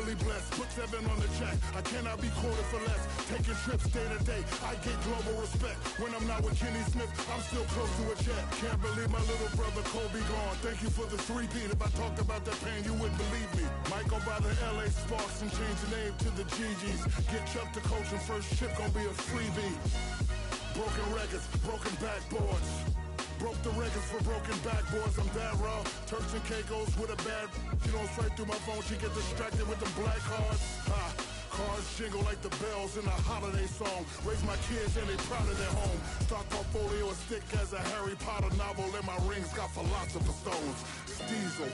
divinely blessed. Put 7 on the check. I cannot be quoted for less. Taking trips day to day. I get global respect. When I'm not with Kenny Smith, I'm still close to a jet. Can't believe my little brother Kobe gone. Thank you for the 3-peat. If I talked about that pain, you wouldn't believe me. Might go by the LA Sparks and change the name to the GGs. Get Chuck to coach and first ship gon' be a freebie. Broken records, broken backboards. Broke the records for broken backboards. I'm that raw. Turks and Caicos with a bad. She don't straight through my phone. She get distracted with the black cards. Cars jingle like the bells in a holiday song. Raise my kids and they proud of their home. Stock portfolio as thick as a Harry Potter novel. And my rings got philosopher stones. It's Diesel.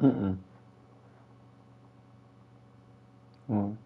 Mm-mm. Mm.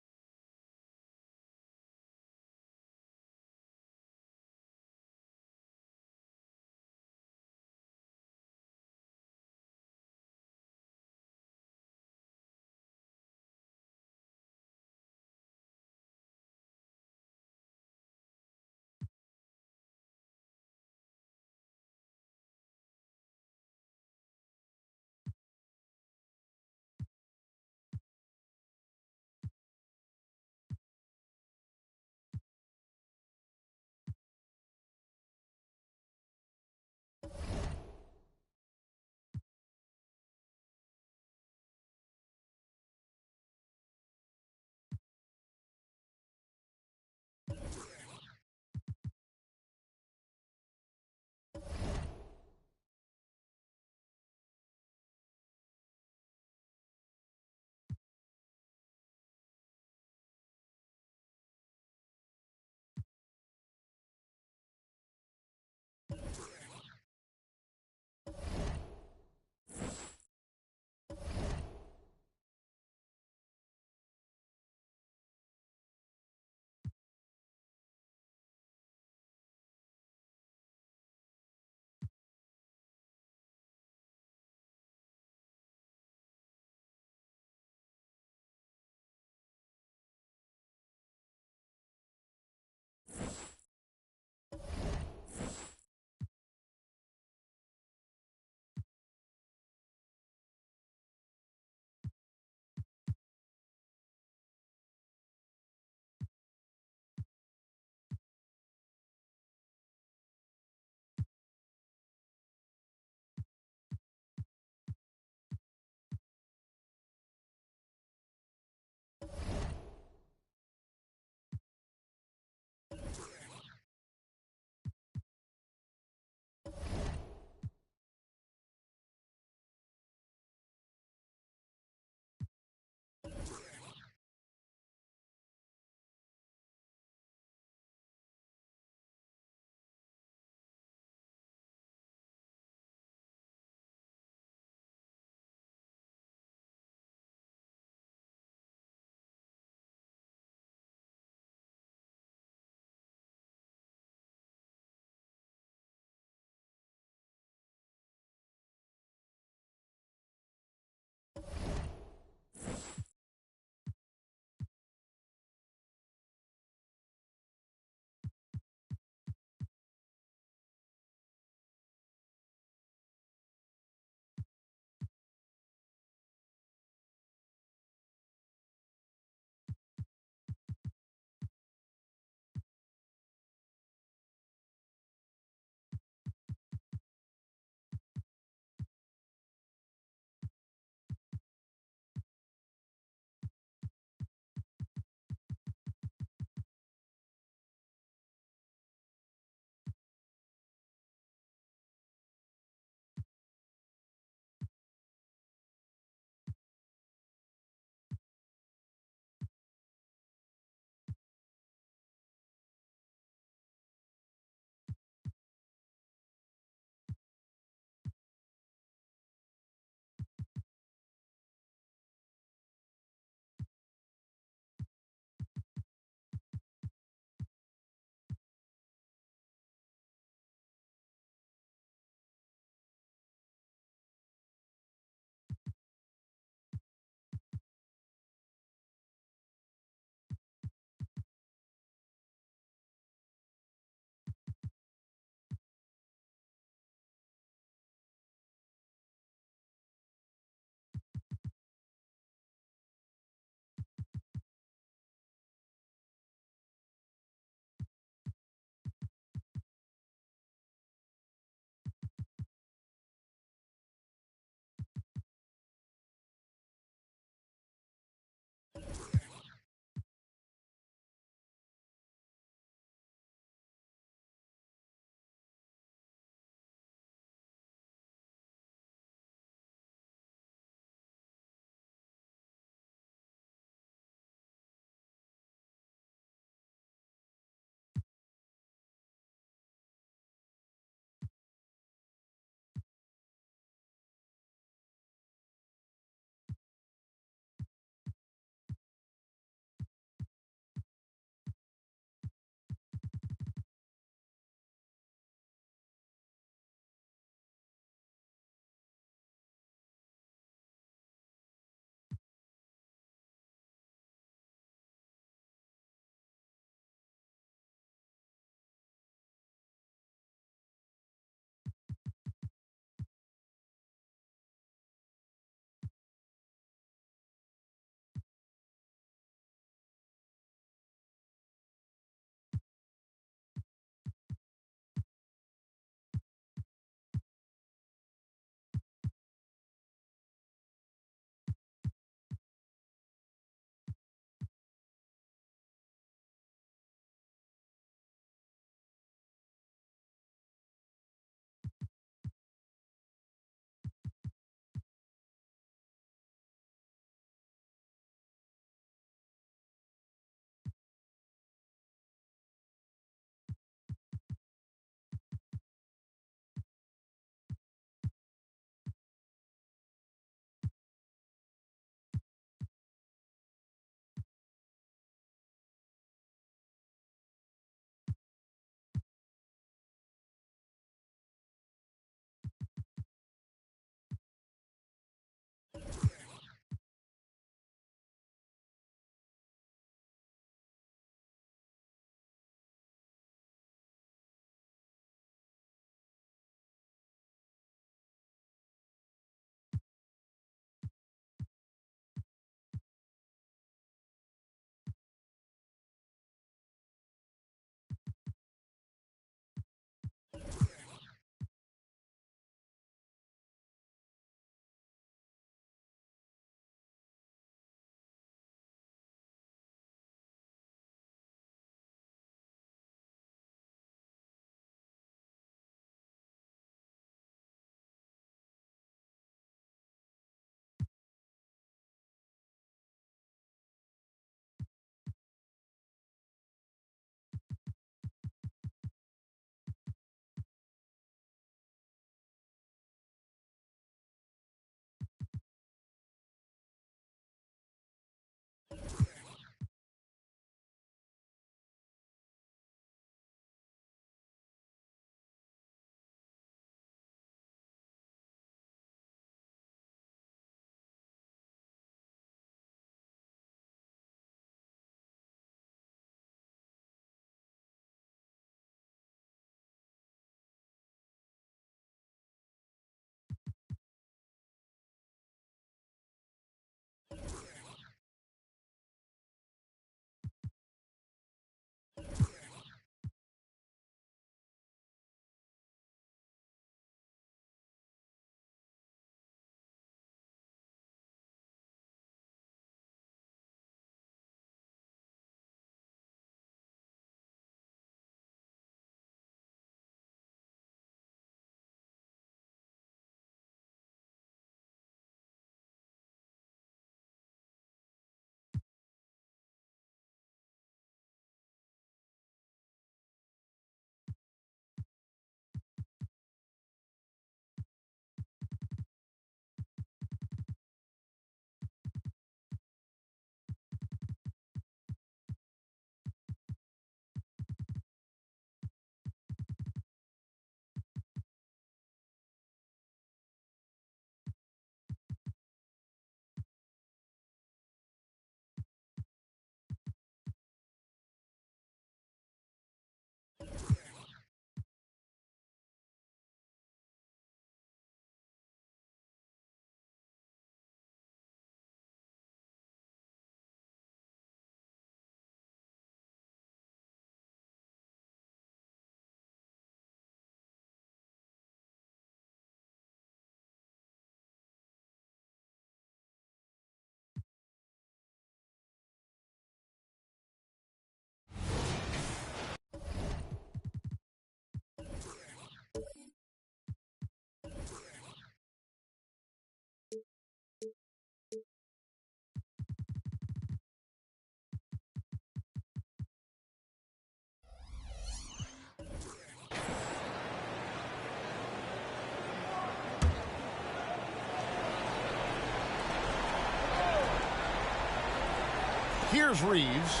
Here's Reeves.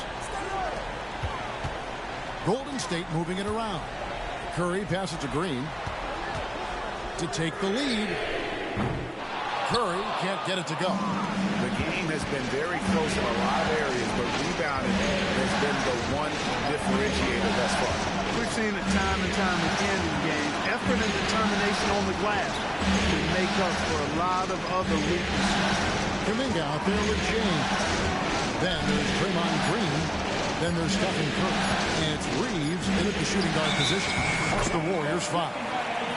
Golden State moving it around. Curry passes to Green to take the lead. Curry can't get it to go. The game has been very close in a lot of areas, but rebounding has been the one differentiator thus far. We've seen it time and time again in games. Effort and determination on the glass can make up for a lot of other weaknesses. Kuminga out there with James. Then there's Draymond Green. Then there's Stephen Curry. And it's Reeves in at the shooting guard position. That's the Warriors' foul.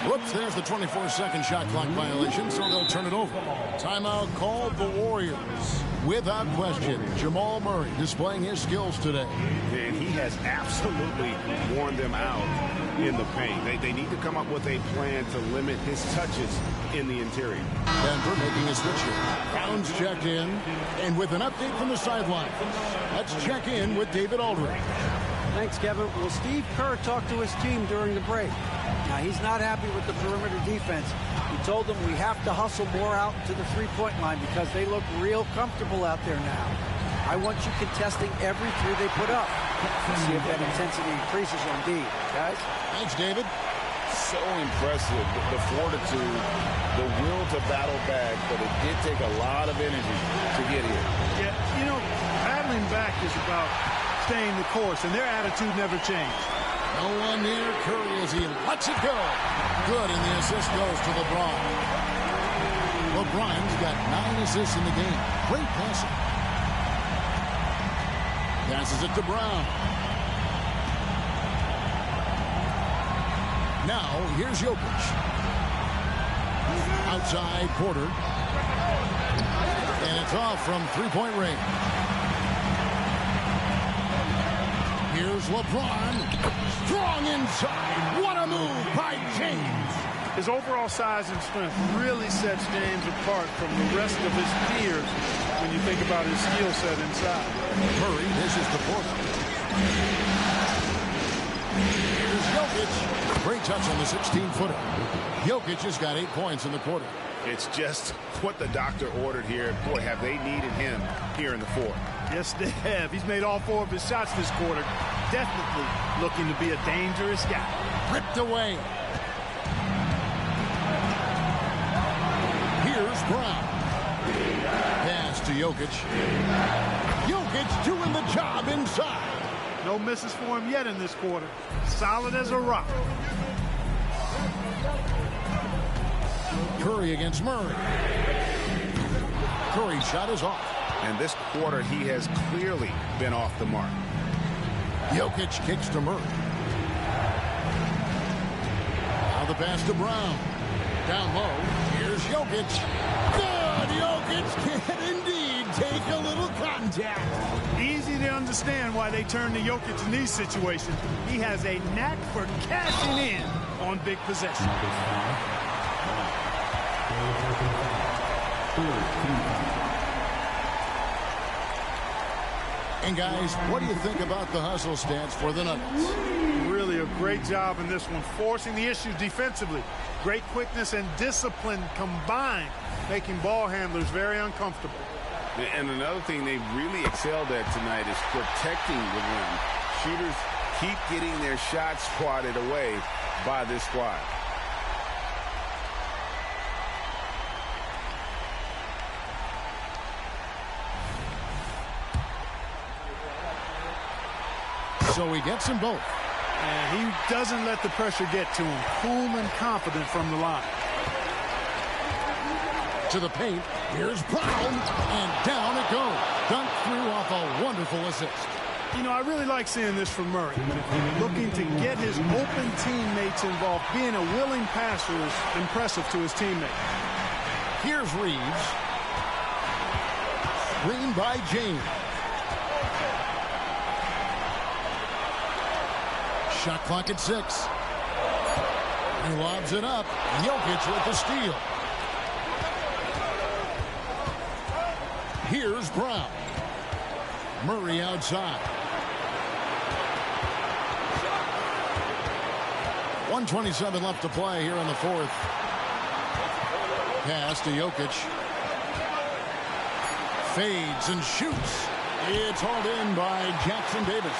Whoops, there's the 24-second shot clock violation, so they'll turn it over. Timeout called the Warriors. Without question, Jamal Murray displaying his skills today. And he has absolutely worn them out in the paint. They need to come up with a plan to limit his touches in the interior. Denver making a switch here. Brown's checked in, and with an update from the sideline, let's check in with David Aldridge. Thanks, Kevin. Well, Steve Kerr talked to his team during the break. Now, he's not happy with the perimeter defense. He told them we have to hustle more out to the three-point line because they look real comfortable out there now. I want you contesting every three they put up. See if that intensity increases on D, guys. Thanks, David. So impressive, the fortitude, the will to battle back, but it did take a lot of energy to get here. Yeah, you know, battling back is about staying the course, and their attitude never changed. No one near Curry as he lets it go. Good, and the assist goes to LeBron. LeBron's got 9 assists in the game. Great passing. Passes it to Brown. Now, here's Jokic. Outside Porter. And it's off from three-point range. Here's LeBron. Strong inside. What a move by James. His overall size and strength really sets James apart from the rest of his peers when you think about his skill set inside. Murray misses the Porter. Here's Jokic. Great touch on the 16-footer. Jokic has got 8 points in the quarter. It's just what the doctor ordered here. Boy, have they needed him here in the fourth. Yes, they have. He's made all 4 of his shots this quarter. Definitely looking to be a dangerous guy. Ripped away. Here's Brown. Pass to Jokic. Jokic doing the job inside. No misses for him yet in this quarter. Solid as a rock. Curry against Murray. Curry's shot is off. And this quarter, he has clearly been off the mark. Jokic kicks to Murray. Now the pass to Brown. Down low. Here's Jokic. Good. Jokic can indeed take a little contact. Easy to understand why they turn to Jokic in these situations. He has a knack for cashing in on big possessions. And guys, what do you think about the hustle stats for the Nuggets? Really a great job in this one, forcing the issues defensively. Great quickness and discipline combined, making ball handlers very uncomfortable. And another thing they really excelled at tonight is protecting the rim. Shooters keep getting their shots swatted away by this squad. So he gets them both. And he doesn't let the pressure get to him. Cool and confident from the line. To the paint. Here's Brown. And down it goes. Dunked through off a wonderful assist. You know, I really like seeing this from Murray. Looking to get his open teammates involved. Being a willing passer is impressive to his teammates. Here's Reeves. Screen by James. Shot clock at 6. He lobs it up. Jokic with the steal. Here's Brown. Murray outside. 1:27 left to play here in the fourth. Pass to Jokic. Fades and shoots. It's hauled in by Jackson Davis.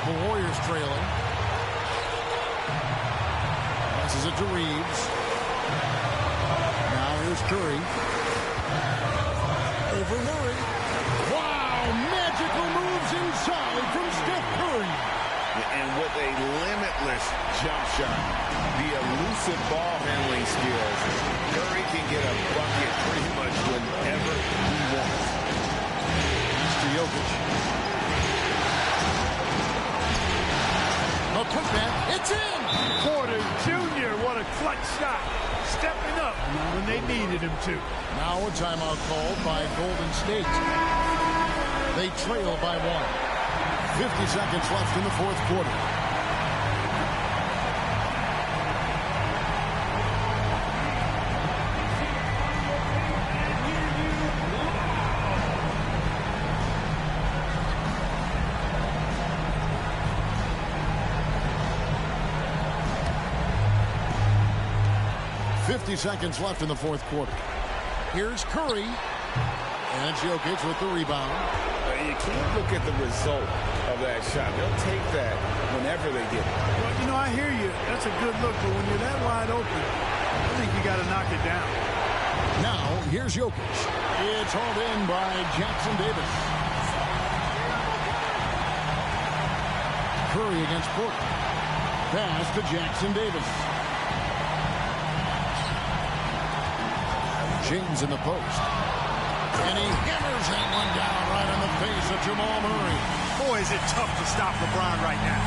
The Warriors trailing. Passes it to Reeves. Now here's Curry. Over Murray. Wow, magical moves inside from Steph Curry. And with a limitless jump shot, the elusive ball handling skills, Curry can get a bucket pretty much whenever he wants. To Jokic. A putback. It's in. Porter Jr., what a clutch shot. Stepping up when they needed him to. Now a timeout called by Golden State. They trail by 1. 50 seconds left in the fourth quarter. Seconds left in the fourth quarter. Here's Curry. And Jokic with the rebound. You can't look at the result of that shot. They'll take that whenever they get it. Well, you know, I hear you. That's a good look, but when you're that wide open, I think you got to knock it down. Now, here's Jokic. It's hauled in by Jackson Davis. Curry against Portland. Pass to Jackson Davis. James in the post. And he hammers that one down right on the face of Jamal Murray. Boy, is it tough to stop LeBron right now.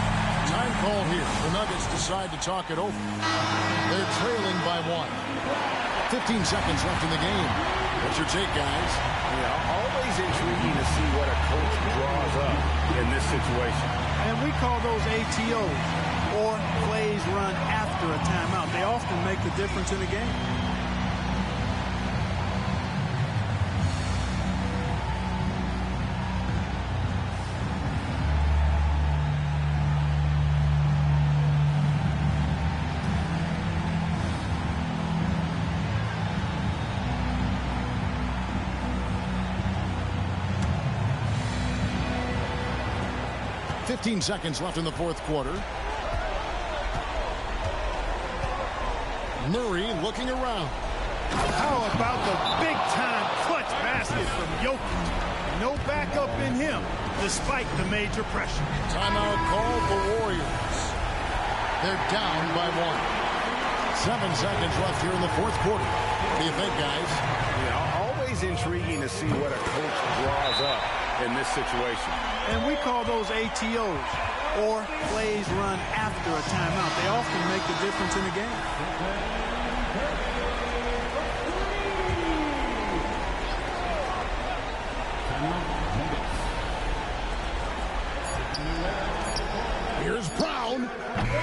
Time call here. The Nuggets decide to talk it over. They're trailing by 1. 15 seconds left in the game. What's your take, guys? Yeah, always intriguing to see what a coach draws up in this situation. And we call those ATOs, or plays run after a timeout. They often make the difference in a game. Fifteen seconds left in the fourth quarter. Murray looking around. How about the big-time clutch basket from Jokic? No backup in him, despite the major pressure. Timeout called the Warriors. They're down by 1. 7 seconds left here in the fourth quarter. What do you think, guys? Yeah, always intriguing to see what a coach draws up in this situation. And we call those ATOs, or plays run after a timeout. They often make the difference in a game. Here's Brown.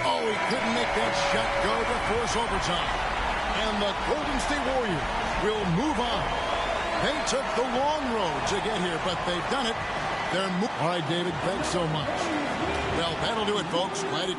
Oh, he couldn't make that shot go to force overtime. And the Golden State Warriors will move on. They took the long road to get here, but they've done it. All right, David, thanks so much. Well, that'll do it, folks. Glad it...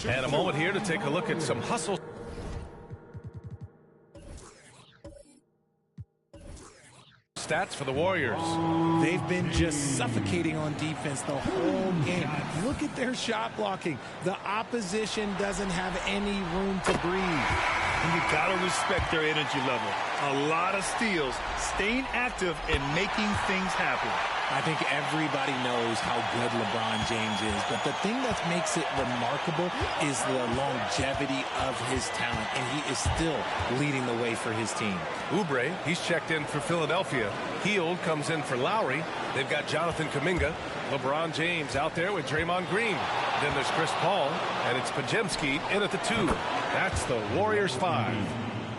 And a moment here to take a look at some hustle. Stats for the Warriors. They've been just suffocating on defense the whole game. Look at their shot blocking. The opposition doesn't have any room to breathe. And you got to respect their energy level. A lot of steals, staying active, and making things happen. I think everybody knows how good LeBron James is, but the thing that makes it remarkable is the longevity of his talent, and he is still leading the way for his team. Oubre, he's checked in for Philadelphia. Hield comes in for Lowry. They've got Jonathan Kuminga. LeBron James out there with Draymond Green. Then there's Chris Paul, and it's Podziemski in at the 2. That's the Warriors 5.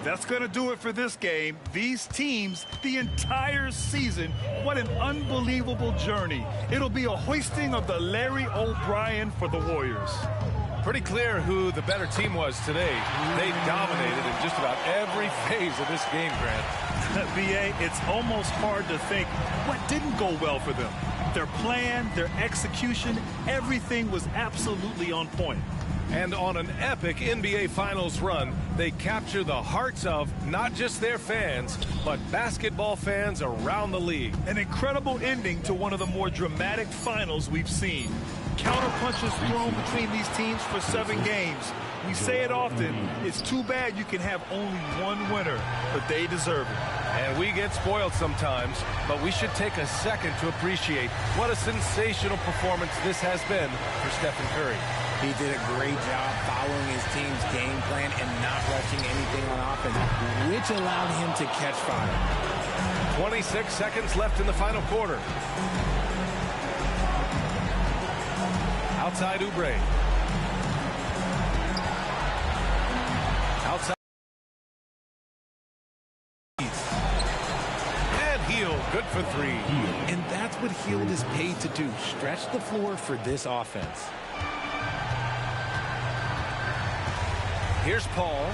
That's going to do it for this game. These teams, the entire season, what an unbelievable journey. It'll be a hoisting of the Larry O'Brien for the Warriors. Pretty clear who the better team was today. They dominated in just about every phase of this game, Grant. BA, it's almost hard to think what didn't go well for them. Their plan, their execution, everything was absolutely on point. And on an epic NBA Finals run, they capture the hearts of not just their fans, but basketball fans around the league. An incredible ending to one of the more dramatic finals we've seen. Counterpunches thrown between these teams for 7 games. We say it often, it's too bad you can have only one winner, but they deserve it. And we get spoiled sometimes, but we should take a second to appreciate what a sensational performance this has been for Stephen Curry. He did a great job following his team's game plan and not rushing anything on offense, which allowed him to catch fire. 26 seconds left in the final quarter. Outside Oubre. Outside. And Hield, good for 3. And that's what Hield is paid to do, stretch the floor for this offense. Here's Paul.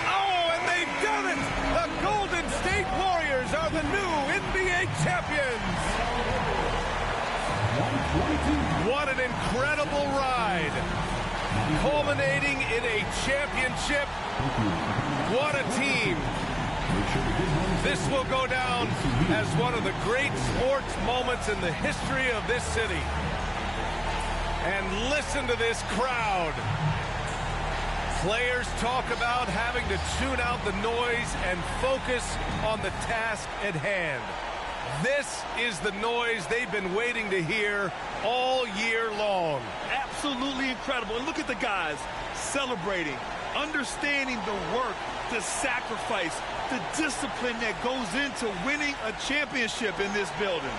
Oh, and they've done it! The Golden State Warriors are the new NBA champions! What an incredible ride! Culminating in a championship. What a team! This will go down as one of the great sports moments in the history of this city. And listen to this crowd. Players talk about having to tune out the noise and focus on the task at hand. This is the noise they've been waiting to hear all year long. Absolutely incredible. And look at the guys celebrating, understanding the work, the sacrifice, the discipline that goes into winning a championship in this building.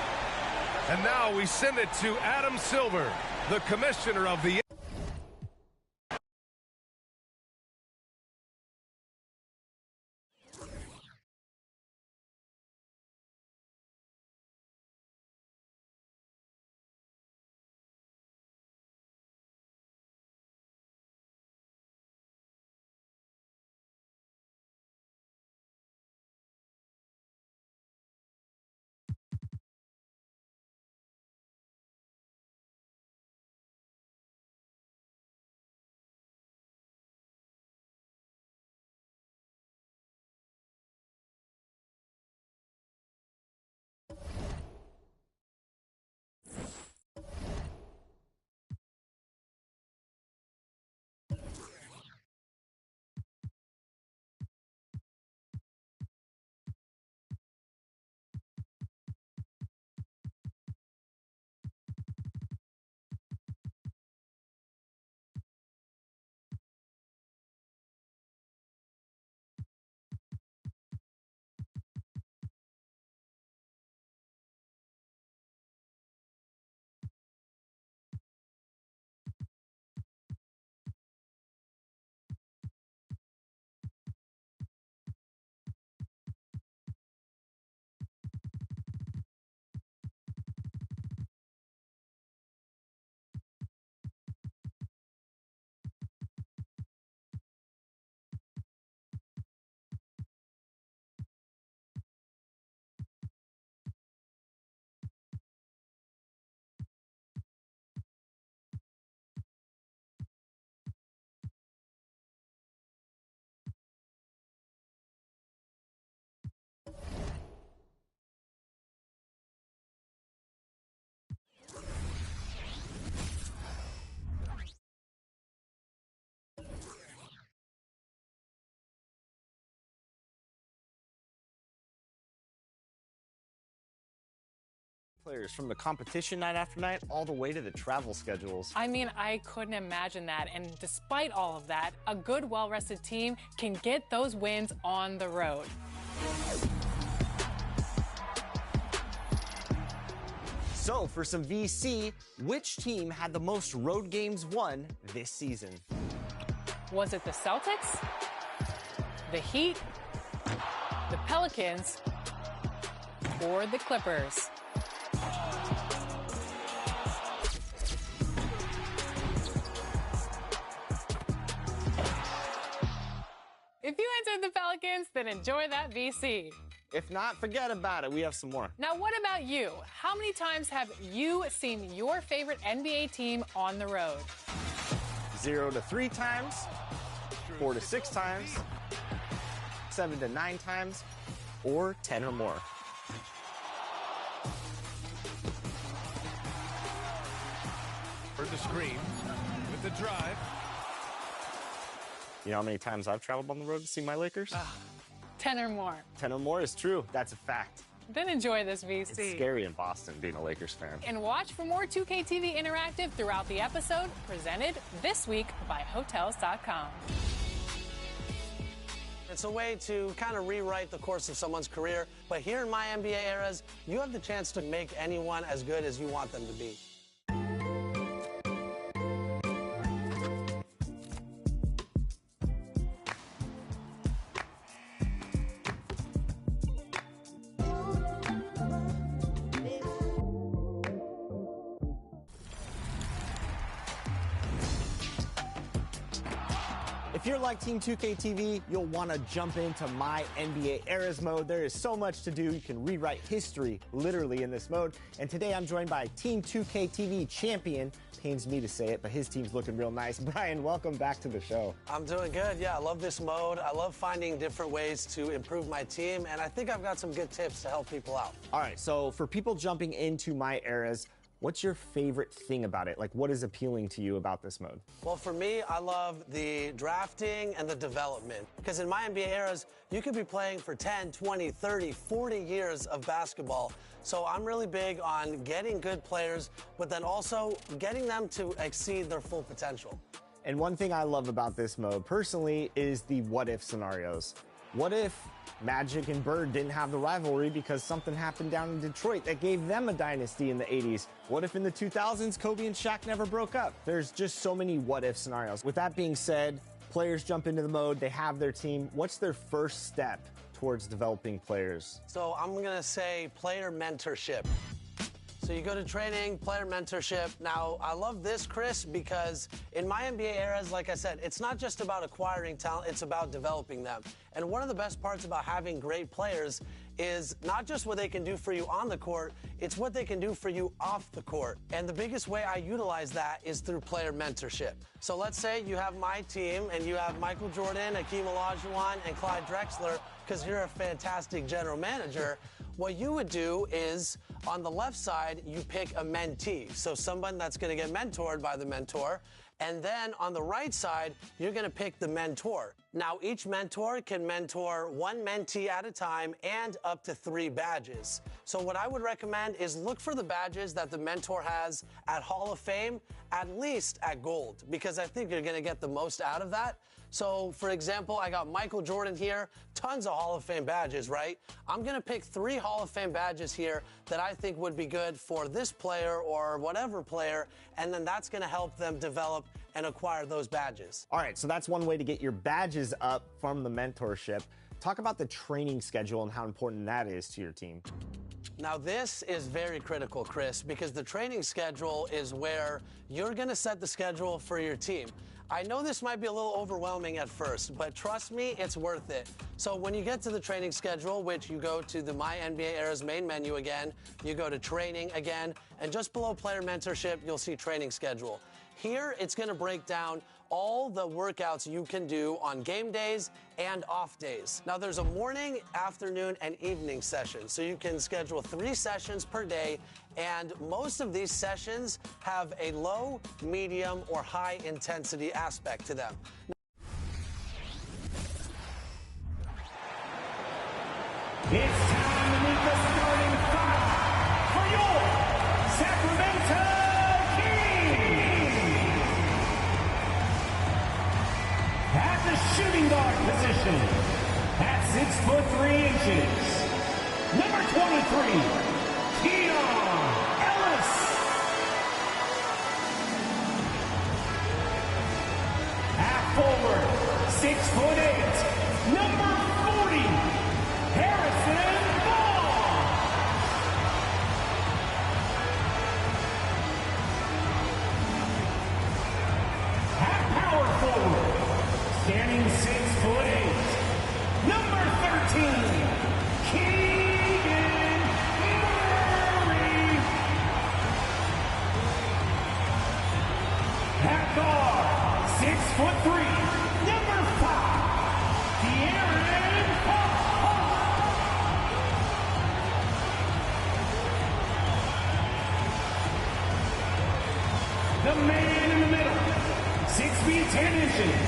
And now we send it to Adam Silver, the commissioner of the players, from the competition night after night all the way to the travel schedules. I mean, I couldn't imagine that. And despite all of that, a good, well-rested team can get those wins on the road. So, for some VC, which team had the most road games won this season? Was it the Celtics, the Heat, the Pelicans, or the Clippers? If you answered the Pelicans, then enjoy that VC. If not, forget about it. We have some more. Now, what about you? How many times have you seen your favorite NBA team on the road? 0 to 3 times, 4 to 6 times, 7 to 9 times, or 10 or more. For the screen, with the drive. You know how many times I've traveled on the road to see my Lakers? 10 or more. 10 or more is true. That's a fact. Then enjoy this VC. It's scary in Boston being a Lakers fan. And watch for more 2K TV Interactive throughout the episode, presented this week by Hotels.com. It's a way to kind of rewrite the course of someone's career. But here in My NBA Eras, you have the chance to make anyone as good as you want them to be. If you're like Team 2K TV, you'll want to jump into My NBA Eras mode. There is so much to do. You can rewrite history literally in this mode. And today I'm joined by Team 2K TV champion. Pains me to say it, but his team's looking real nice. Brian, welcome back to the show. I'm doing good. Yeah, I love this mode. I love finding different ways to improve my team, and I think I've got some good tips to help people out. All right, so for people jumping into My Eras, what's your favorite thing about it? Like, what is appealing to you about this mode? Well, for me, I love the drafting and the development. Because in My NBA Eras, you could be playing for 10, 20, 30, 40 years of basketball. So I'm really big on getting good players, but then also getting them to exceed their full potential. And one thing I love about this mode, personally, is the what-if scenarios. What if Magic and Bird didn't have the rivalry because something happened down in Detroit that gave them a dynasty in the 80s? What if in the 2000s, Kobe and Shaq never broke up? There's just so many what-if scenarios. With that being said, players jump into the mode, they have their team. What's their first step towards developing players? So I'm going to say player mentorship. So you go to training, player mentorship. Now, I love this, Chris, because in My NBA Eras, like I said, it's not just about acquiring talent, it's about developing them. And one of the best parts about having great players is not just what they can do for you on the court, it's what they can do for you off the court. And the biggest way I utilize that is through player mentorship. So let's say you have my team and you have Michael Jordan, Hakeem Olajuwon, and Clyde Drexler, because you're a fantastic general manager. What you would do is, on the left side, you pick a mentee, so someone that's going to get mentored by the mentor. And then on the right side, you're going to pick the mentor. Now, each mentor can mentor one mentee at a time and up to 3 badges. So what I would recommend is look for the badges that the mentor has at Hall of Fame, at least at Gold, because I think you're going to get the most out of that. So, for example, I got Michael Jordan here, tons of Hall of Fame badges, right? I'm going to pick 3 Hall of Fame badges here that I think would be good for this player or whatever player, and then that's going to help them develop and acquire those badges. All right, so that's one way to get your badges up from the mentorship. Talk about the training schedule and how important that is to your team. Now, this is very critical, Chris, because the training schedule is where you're going to set the schedule for your team. I know this might be a little overwhelming at first, but trust me, it's worth it. So when you get to the training schedule, which you go to the My NBA Eras main menu again, you go to training again, and just below player mentorship, you'll see training schedule. Here, it's going to break down all the workouts you can do on game days and off days. Now, there's a morning, afternoon, and evening session, so you can schedule 3 sessions per day, and most of these sessions have a low, medium, or high intensity aspect to them. It's time to meet the starting 5 for your position, at 6'3", number 23, Keon Ellis. At forward, 6'8", number 40, Harrison Ball. At power forward, standing 6'8", number 13, Keegan Murray. At guard, 6'3", number 5, De'Aaron Fox. The man in the middle, 6 feet 10 inches.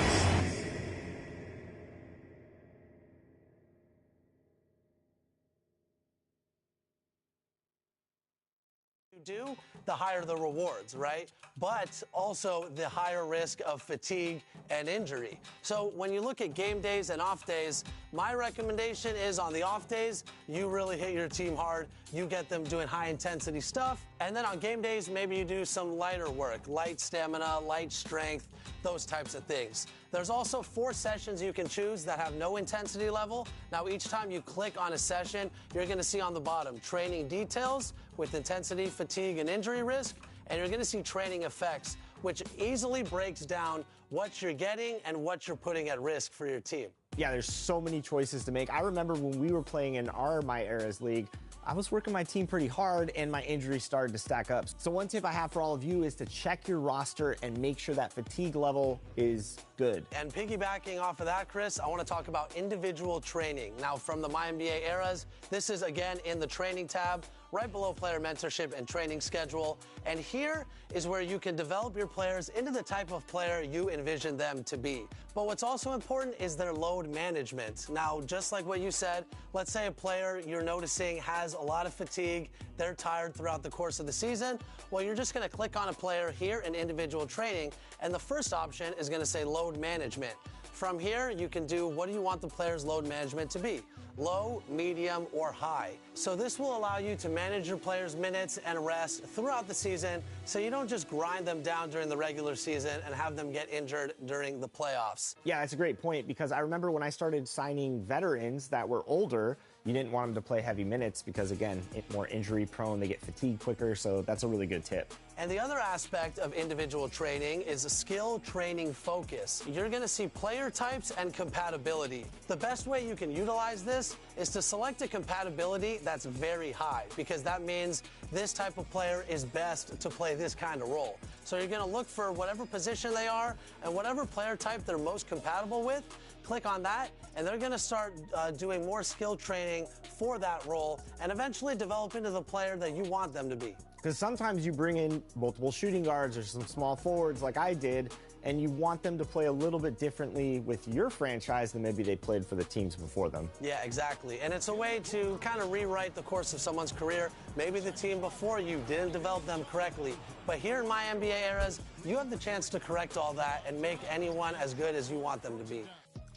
Do, the higher the rewards, right? But also the higher risk of fatigue and injury. So when you look at game days and off days, my recommendation is on the off days, you really hit your team hard. You get them doing high intensity stuff. And then on game days, maybe you do some lighter work, light stamina, light strength, those types of things. There's also 4 sessions you can choose that have no intensity level. Now, each time you click on a session, you're going to see on the bottom training details with intensity, fatigue, and injury risk. And you're going to see training effects, which easily breaks down what you're getting and what you're putting at risk for your team. Yeah, there's so many choices to make. I remember when we were playing in our My Eras League, I was working my team pretty hard and my injuries started to stack up. So one tip I have for all of you is to check your roster and make sure that fatigue level is good. And piggybacking off of that, Chris, I want to talk about individual training. Now, from the My NBA Eras, this is again in the training tab, right below player mentorship and training schedule. And here is where you can develop your players into the type of player you envision them to be. But what's also important is their load management. Now, just like what you said, let's say a player you're noticing has a lot of fatigue, they're tired throughout the course of the season. Well, you're just going to click on a player here in individual training, and the first option is going to say load management. From here, you can do what do you want the player's load management to be? Low, medium, or high. So this will allow you to manage your players' minutes and rest throughout the season so you don't just grind them down during the regular season and have them get injured during the playoffs. Yeah, that's a great point because I remember when I started signing veterans that were older, you didn't want them to play heavy minutes because, again, more injury prone, they get fatigued quicker, so that's a really good tip. And the other aspect of individual training is a skill training focus. You're going to see player types and compatibility. The best way you can utilize this is to select a compatibility that's very high because that means this type of player is best to play this kind of role. So you're going to look for whatever position they are and whatever player type they're most compatible with. Click on that, and they're going to start doing more skill training for that role and eventually develop into the player that you want them to be. Because sometimes you bring in multiple shooting guards or some small forwards like I did, and you want them to play a little bit differently with your franchise than maybe they played for the teams before them. Yeah, exactly. And it's a way to kind of rewrite the course of someone's career. Maybe the team before you didn't develop them correctly. But here in My NBA Eras, you have the chance to correct all that and make anyone as good as you want them to be.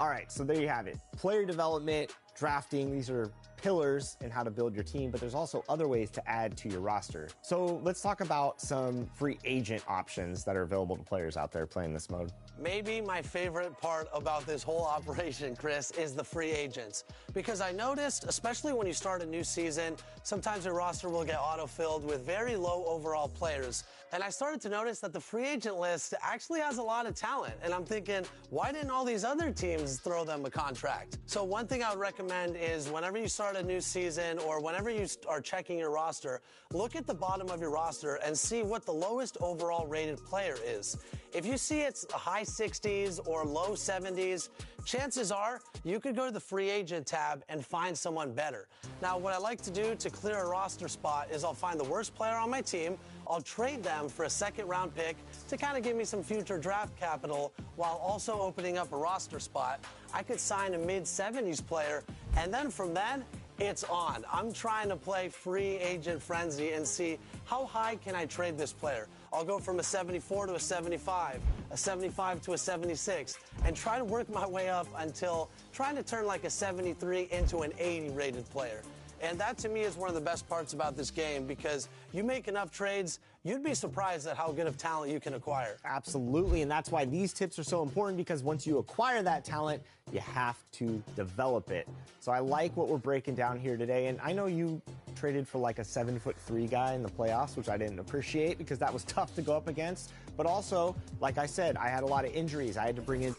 All right, so there you have it. Player development, drafting, these are pillars in how to build your team, but there's also other ways to add to your roster. So let's talk about some free agent options that are available to players out there playing this mode. Maybe my favorite part about this whole operation, Chris, is the free agents. Because I noticed, especially when you start a new season, sometimes your roster will get auto-filled with very low overall players. And I started to notice that the free agent list actually has a lot of talent. And I'm thinking, why didn't all these other teams throw them a contract? So one thing I would recommend is whenever you start a new season or whenever you are checking your roster, look at the bottom of your roster and see what the lowest overall rated player is. If you see it's high 60s or low 70s, chances are you could go to the free agent tab and find someone better. Now, what I like to do to clear a roster spot is I'll find the worst player on my team, I'll trade them for a second-round pick to kind of give me some future draft capital while also opening up a roster spot. I could sign a mid-70s player, and then from then, it's on. I'm trying to play free agent frenzy and see how high can I trade this player. I'll go from a 74 to a 75, a 75 to a 76, and try to work my way up until trying to turn like a 73 into an 80 rated player. And that, to me, is one of the best parts about this game, because you make enough trades, you'd be surprised at how good of talent you can acquire. Absolutely, and that's why these tips are so important, because once you acquire that talent, you have to develop it. So I like what we're breaking down here today, and I know you traded for like a 7'3" guy in the playoffs, which I didn't appreciate because that was tough to go up against. But also, like I said, I had a lot of injuries. I had to bring in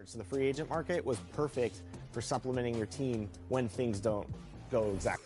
So the free agent market was perfect for supplementing your team when things don't go exactly.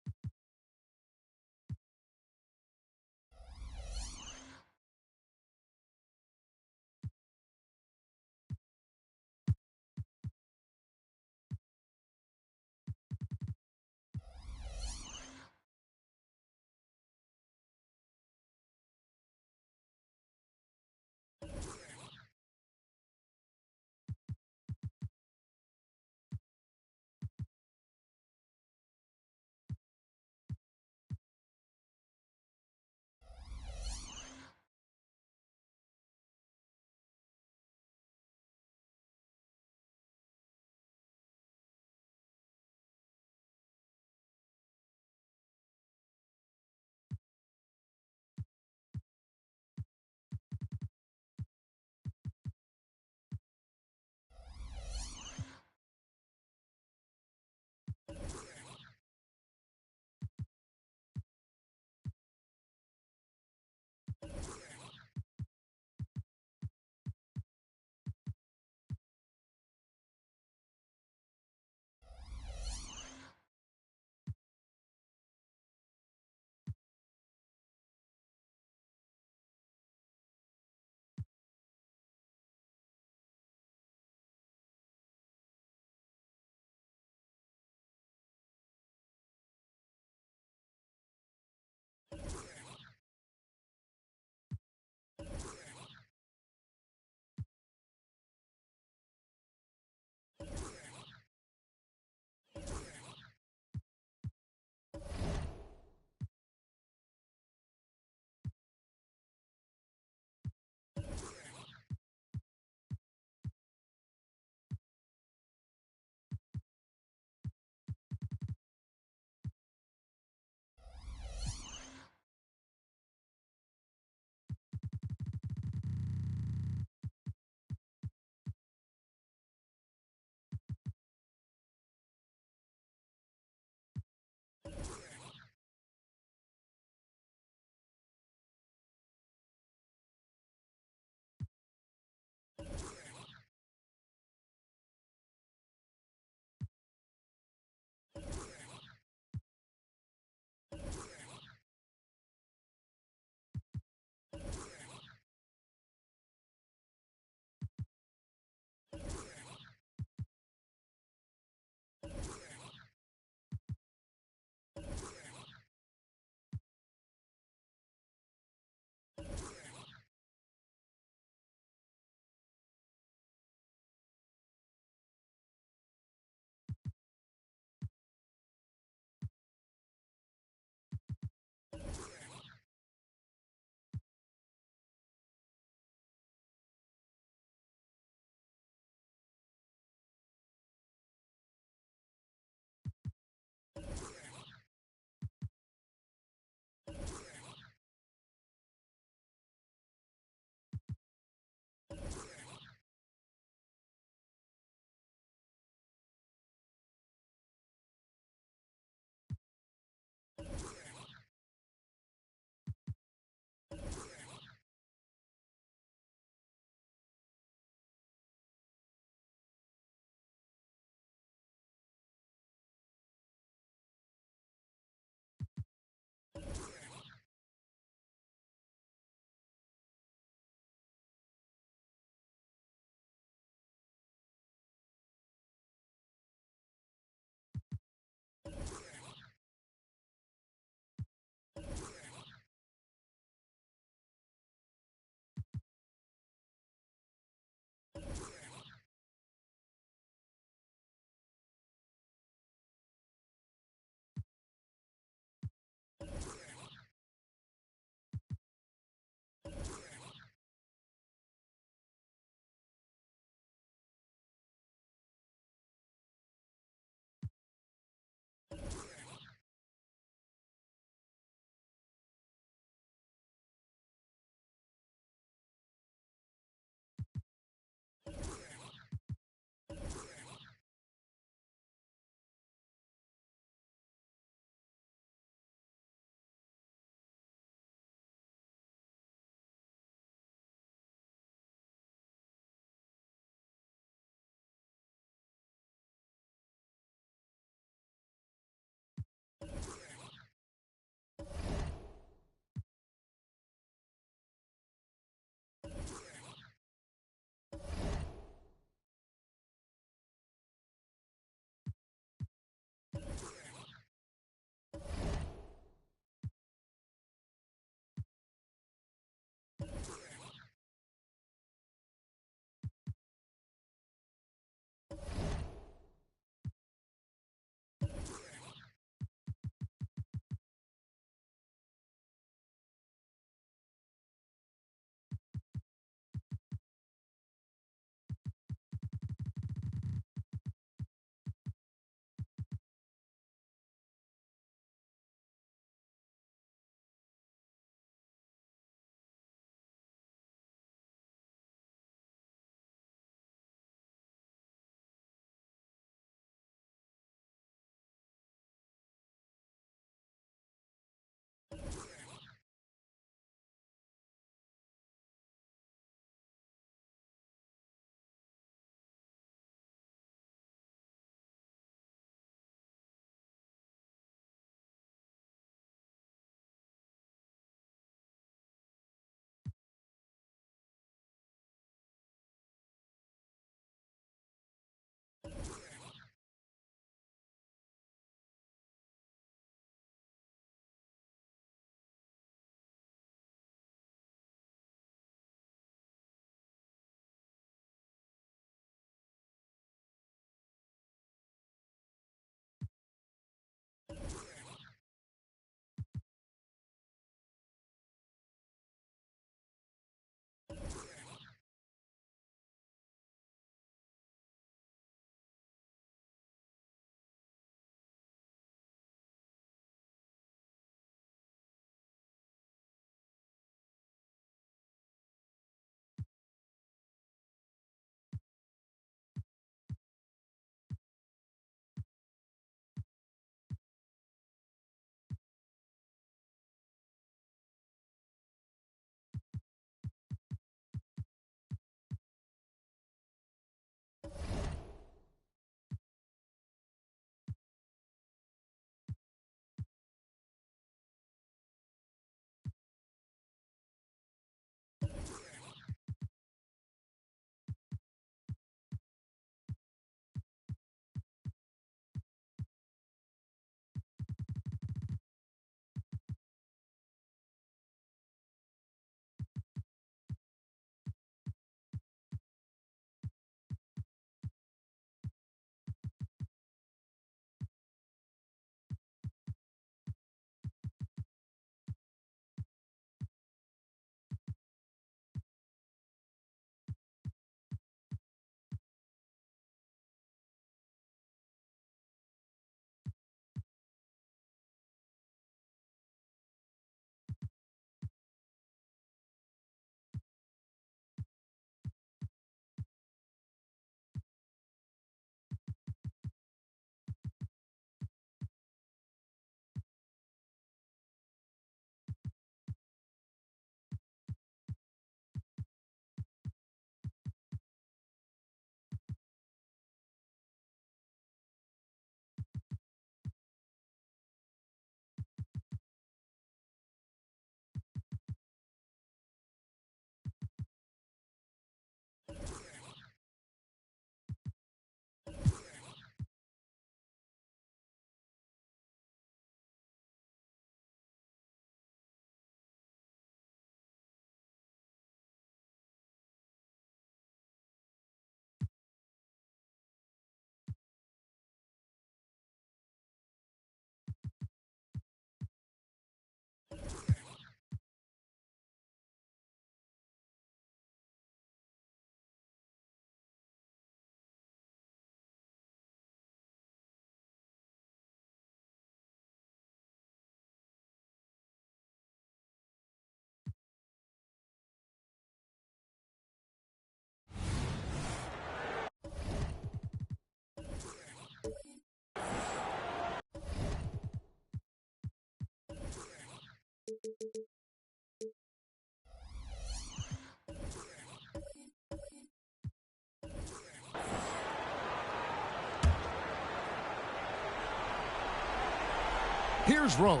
Here's Rose.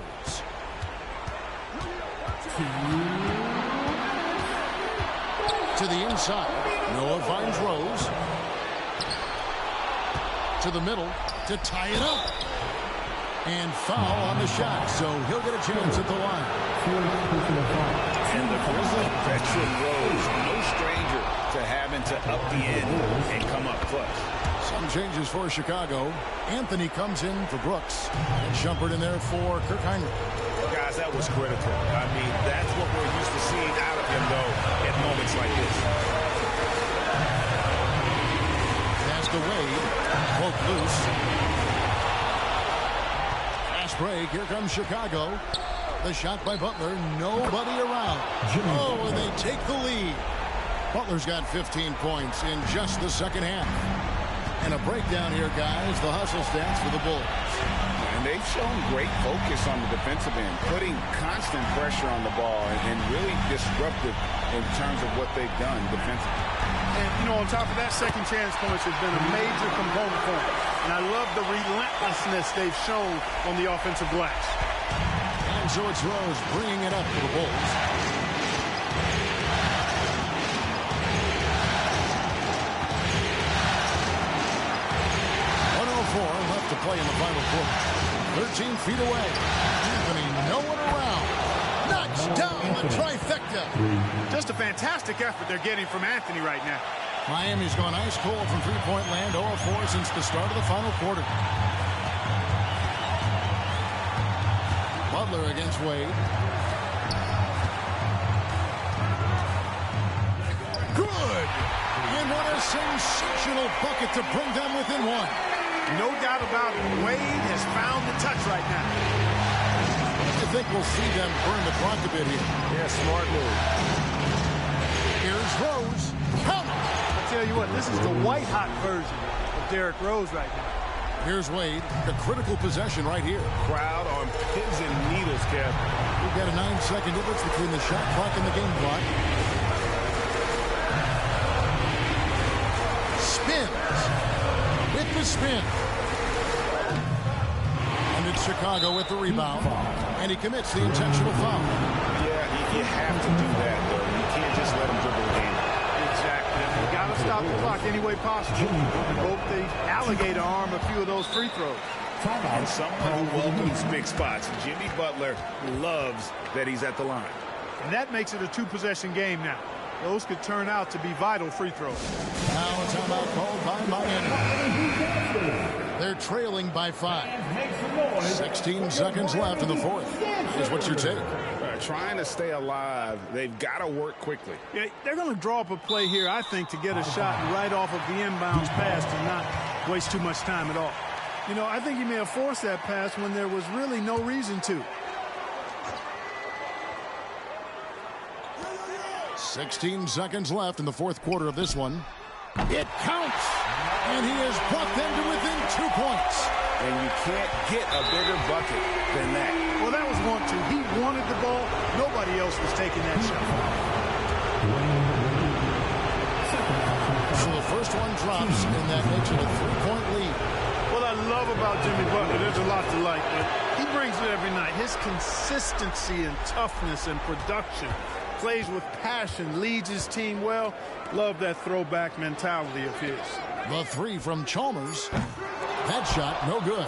To the inside. Noah finds Rose. To the middle to tie it up. And foul on the shot, so he'll get a chance at the line. And the Grizzlies veteran Rose, no stranger to having to up the end and come up clutch. Some changes for Chicago. Anthony comes in for Brooks. And Shumpert in there for Kirk Hinrich. Guys, that was critical. I mean, that's what we're used to seeing out of him, though, at moments like this. Pass to Wade. Poke loose. Fast break. Here comes Chicago. The shot by Butler. Nobody around. Oh, and they take the lead. Butler's got 15 points in just the second half. And a breakdown here, guys. The hustle stats for the Bulls. And they've shown great focus on the defensive end, putting constant pressure on the ball and really disruptive in terms of what they've done defensively. And, you know, on top of that, second chance points has been a major component for them. And I love the relentlessness they've shown on the offensive glass. And so it's Rose bringing it up for the Bulls. Left to play in the final quarter. 13 feet away. Anthony, no one around. Knocks down the trifecta. Just a fantastic effort they're getting from Anthony right now. Miami's gone ice cold from three-point land, 0 of 4 since the start of the final quarter. Butler against Wade. Good! And what a sensational bucket to bring them within one. No doubt about it. Wade has found the touch right now. I think we'll see them burn the clock a bit here. Yeah, smart move. Here's Rose. Count it. I tell you what, this is the white-hot version of Derrick Rose right now. Here's Wade. The critical possession right here. Crowd on pins and needles, Kev. We've got a 9-second difference between the shot clock and the game clock. Spins. With the spin. And it's Chicago with the rebound. And he commits the intentional foul. Yeah, you have to do that, though. You can't just let him dribble again. Exactly. You got to stop the clock any way possible. And hope they alligator arm a few of those free throws. And someone who welcomes big spots. Jimmy Butler loves that he's at the line. And that makes it a two-possession game now. Those could turn out to be vital free throws. Now a timeout called by Miami. They're trailing by 5. 16 seconds left in the fourth. What's your take? Trying to stay alive, they've got to work quickly. Yeah, they're going to draw up a play here, I think, to get a shot right off of the inbounds pass to not waste too much time at all. You know, I think he may have forced that pass when there was really no reason to. 16 seconds left in the fourth quarter of this one. It counts! And he has brought them to within 2 points. And you can't get a bigger bucket than that. Well, that was 1-2. He wanted the ball. Nobody else was taking that shot. So the first one drops, and that makes it a 3-point lead. What I love about Jimmy Butler, there's a lot to like, but he brings it every night. His consistency and toughness and production. Plays with passion, leads his team well. Love that throwback mentality of his. The three from Chalmers. That shot, no good.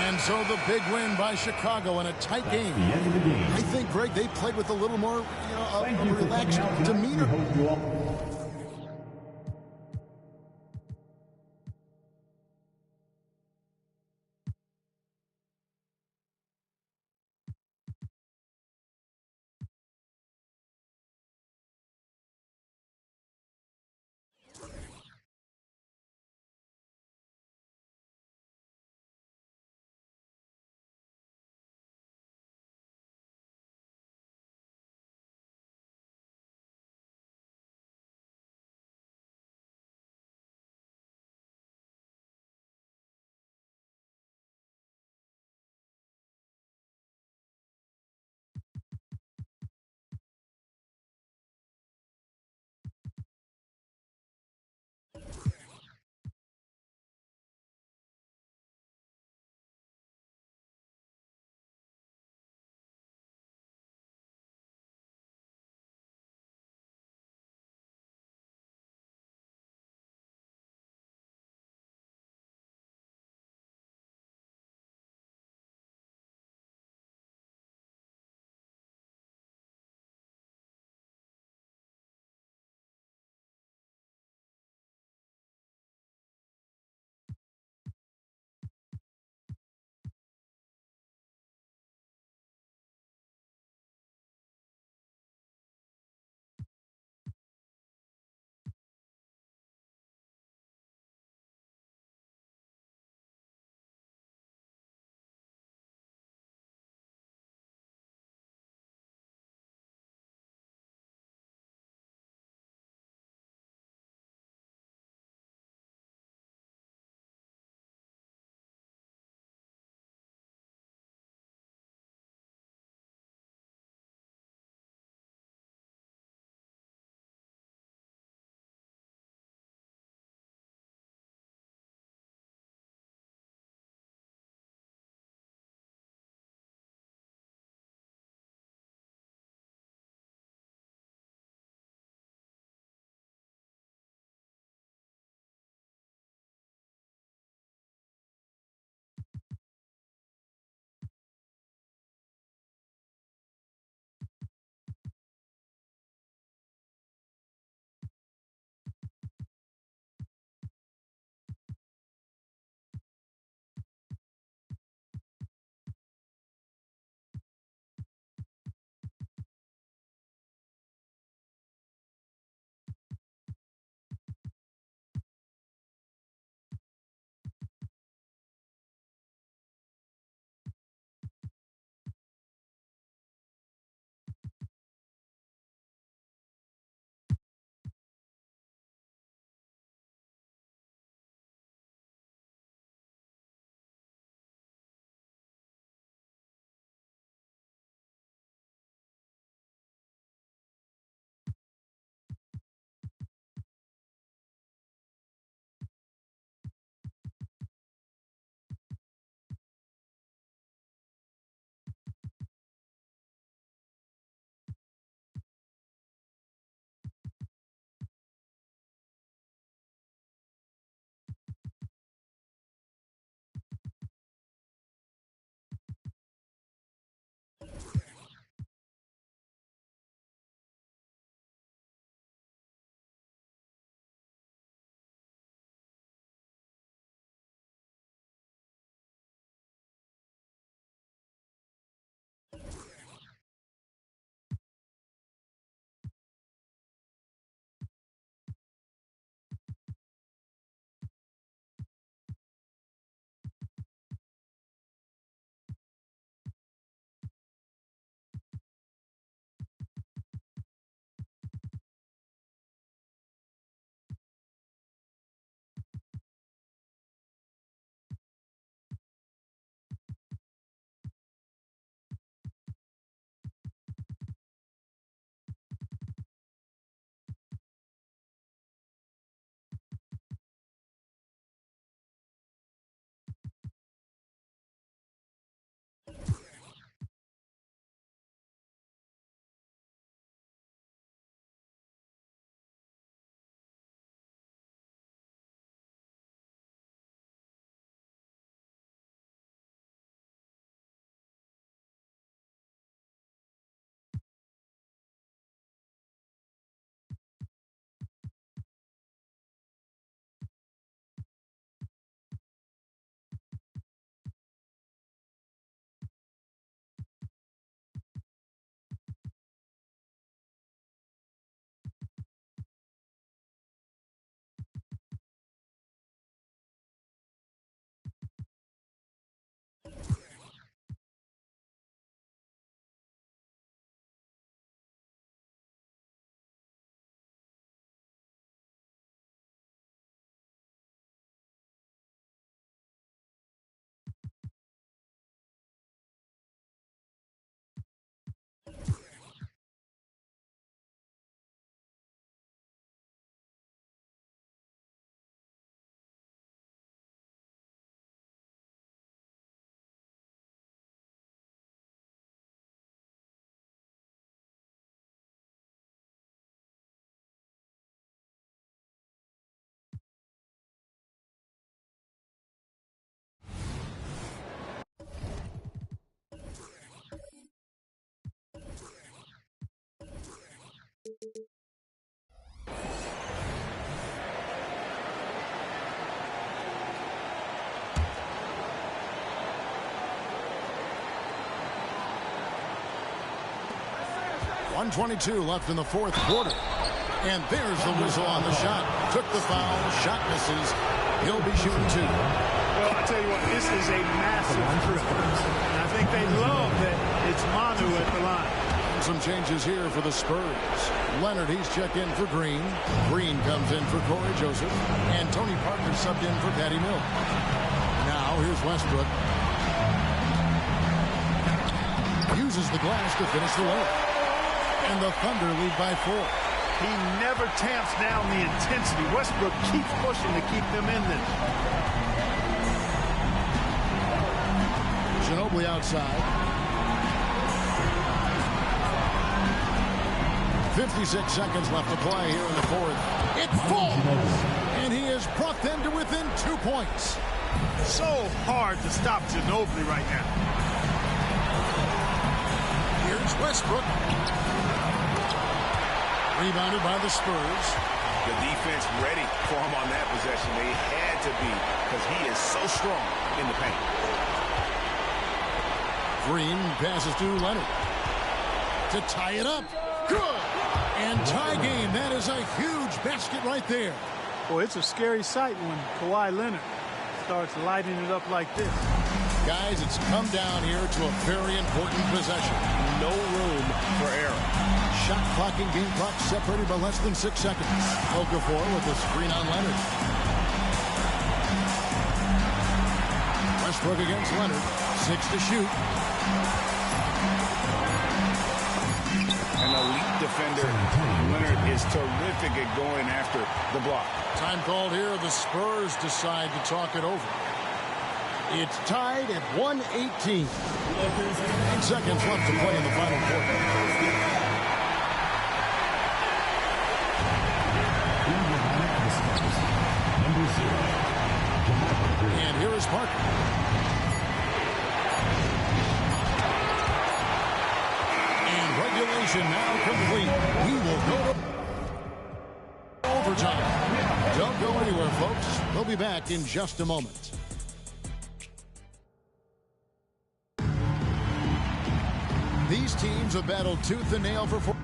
And so the big win by Chicago in a tight game. I think, Greg, they played with a little more, relaxed demeanor. .122 left in the fourth quarter. And there's the whistle on the shot. Took the foul. Shot misses. He'll be shooting two. Well, I tell you what, this is a massive trip. And I think they love that it's Manu at the line. Some changes here for the Spurs. Leonard, he's checked in for Green. Green comes in for Corey Joseph. And Tony Parker subbed in for Patty Mills. Now, here's Westbrook. Uses the glass to finish the layup. And the Thunder lead by 4. He never tamps down the intensity. Westbrook keeps pushing to keep them in this. Ginobili outside. 56 seconds left to play here in the fourth. It falls! And he has brought them to within 2 points. So hard to stop Ginobili right now. Here's Westbrook. Rebounded by the Spurs. The defense ready for him on that possession. They had to be because he is so strong in the paint. Green passes to Leonard to tie it up. Good. And tie game. That is a huge basket right there. Boy, it's a scary sight when Kawhi Leonard starts lighting it up like this. Guys, it's come down here to a very important possession. No room for error. Shot clock and game clock separated by less than 6 seconds. Okafor with the screen on Leonard. Westbrook against Leonard. 6 to shoot. An elite defender. Leonard is terrific at going after the block. Time called here. The Spurs decide to talk it over. It's tied at 118. 9 seconds left to play in the final quarter. And here is Parker. And regulation now complete. We will go to overtime. Don't go anywhere, folks. We'll be back in just a moment. These teams have battled tooth and nail for 4.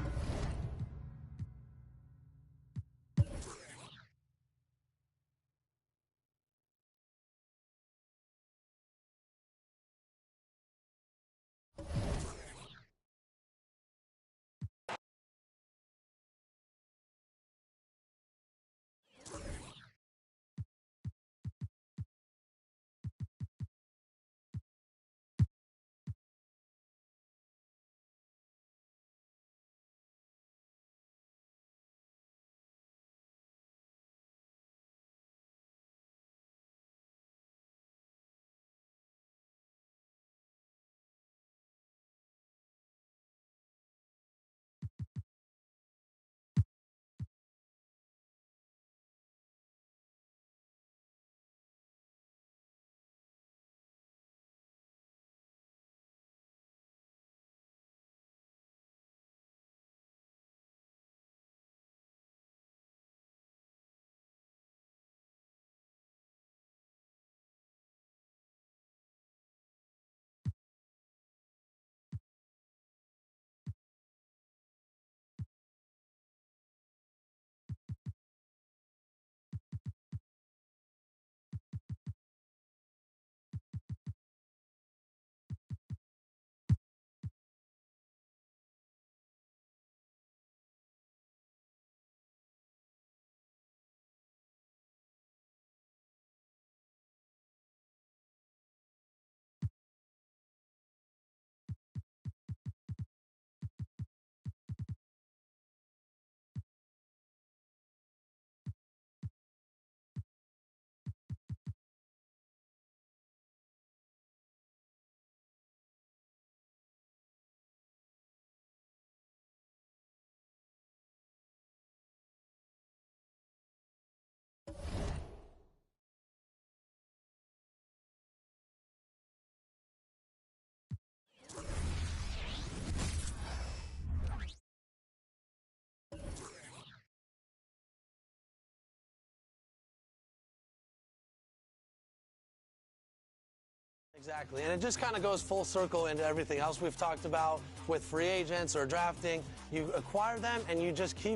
Exactly, and it just kind of goes full circle into everything else we've talked about with free agents or drafting. You acquire them, and you just keep